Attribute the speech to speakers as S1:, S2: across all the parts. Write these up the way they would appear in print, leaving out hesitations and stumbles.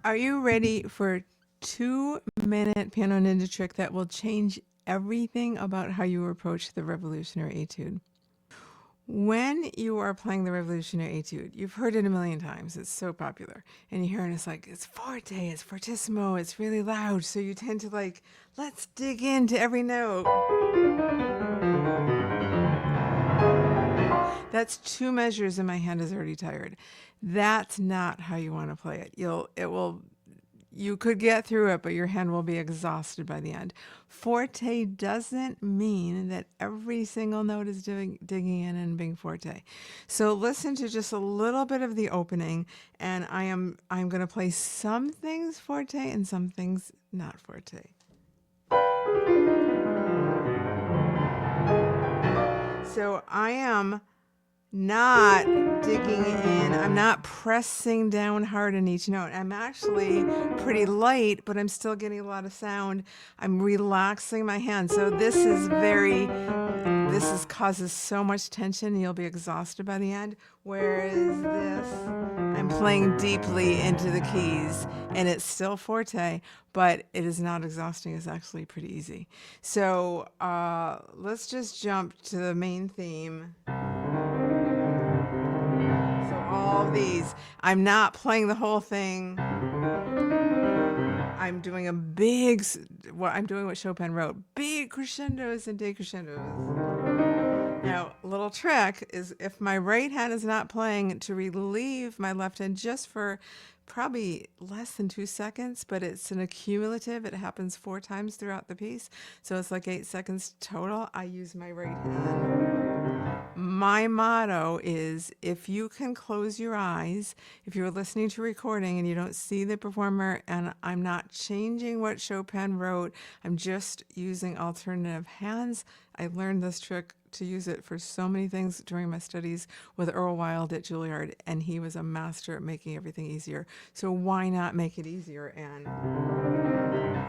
S1: Are you ready for a 2-minute piano ninja trick that will change everything about how you approach the Revolutionary Étude? When you are playing the Revolutionary Étude, you've heard it a million times. It's so popular. And you hear it, it's like, it's forte, it's fortissimo, it's really loud. So you tend to like, let's dig into every note. That's 2 measures and my hand is already tired. That's not how you want to play it. You could get through it, but your hand will be exhausted by the end. Forte doesn't mean that every single note is digging in and being forte. So listen to just a little bit of the opening, and I'm going to play some things forte and some things not forte. So I am not digging in. I'm not pressing down hard on each note. I'm actually pretty light, but I'm still getting a lot of sound. I'm relaxing my hand. So this causes so much tension and you'll be exhausted by the end. Whereas this, I'm playing deeply into the keys and it's still forte, but it is not exhausting. It's actually pretty easy. So let's just jump to the main theme. All these. I'm not playing the whole thing. I'm doing what Chopin wrote, big crescendos and decrescendos. Now, a little trick is if my right hand is not playing, to relieve my left hand just for probably less than 2 seconds, but it's an accumulative. It happens 4 times throughout the piece. So it's like 8 seconds total. I use my right hand. My motto is, if you can close your eyes, if you're listening to a recording and you don't see the performer, and I'm not changing what Chopin wrote, I'm just using alternative hands. I learned this trick to use it for so many things during my studies with Earl Wild at Juilliard, and he was a master at making everything easier. So why not make it easier? And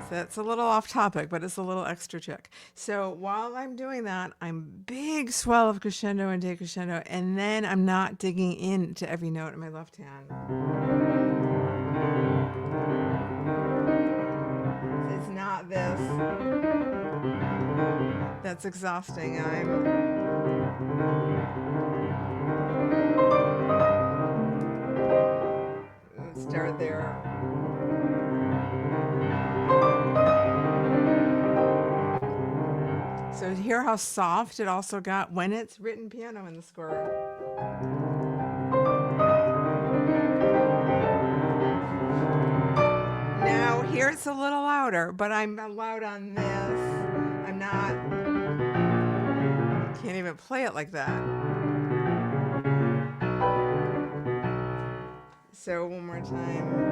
S1: so that's a little off topic, but it's a little extra trick. So while I'm doing that, I'm big swell of crescendo and decrescendo, and then I'm not digging into every note in my left hand. It's not this. That's exhausting. Let's start there. So hear how soft it also got when it's written piano in the score. Now here it's a little louder, but I'm loud on this. I'm not, can't even play it like that. So one more time.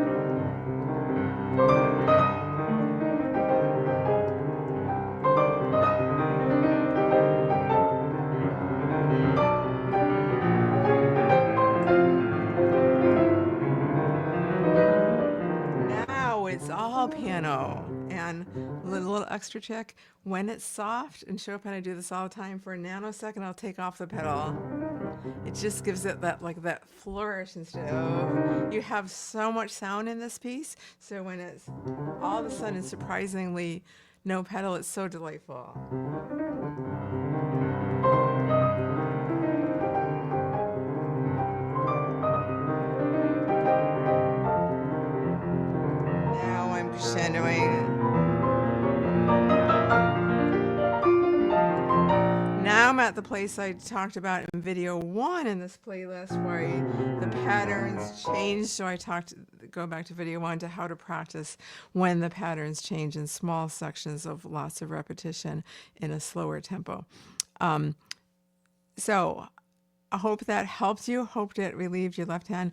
S1: It's all piano. And a little extra trick, when it's soft, and Chopin, I do this all the time, for a nanosecond I'll take off the pedal. It just gives it that flourish instead of, you have so much sound in this piece, so when it's all of a sudden surprisingly no pedal, it's so delightful. Crescendoing. Now I'm at the place I talked about in video 1 in this playlist where the patterns change. So go back to video 1 to how to practice when the patterns change in small sections of lots of repetition in a slower tempo. So I hope that helped you. Hope it relieved your left hand.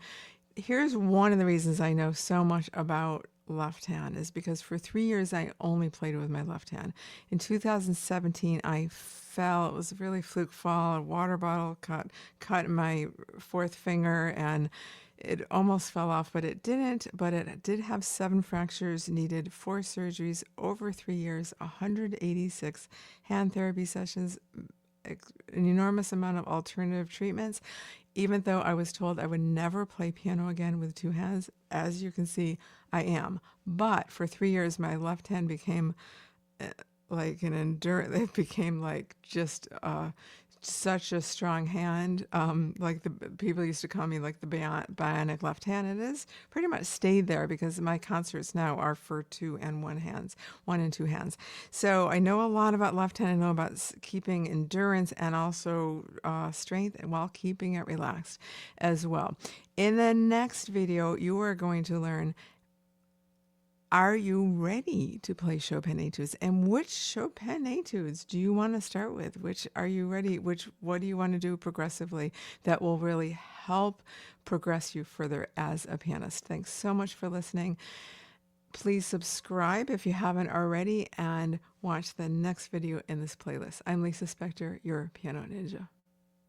S1: Here's one of the reasons I know so much about left hand is because for 3 years I only played with my left hand. In 2017 I fell. It was a really fluke fall. A water bottle cut my 4th finger and it almost fell off, but it didn't. But it did have 7 fractures, needed 4 surgeries over 3 years, 186 hand therapy sessions, an enormous amount of alternative treatments. Even though I was told I would never play piano again with 2 hands, as you can see, I am. But for 3 years, my left hand became like an endurance. It became like just such a strong hand. Like the people used to call me like the bionic left hand. It is pretty much stayed there because my concerts now are for one and two hands. So I know a lot about left hand. I know about keeping endurance and also strength while keeping it relaxed as well. In the next video, you are going to learn, are you ready to play Chopin Études? And which Chopin Études do you want to start with? Which are you ready? What do you want to do progressively that will really help progress you further as a pianist? Thanks so much for listening. Please subscribe if you haven't already and watch the next video in this playlist. I'm Lisa Spector, your Piano Ninja.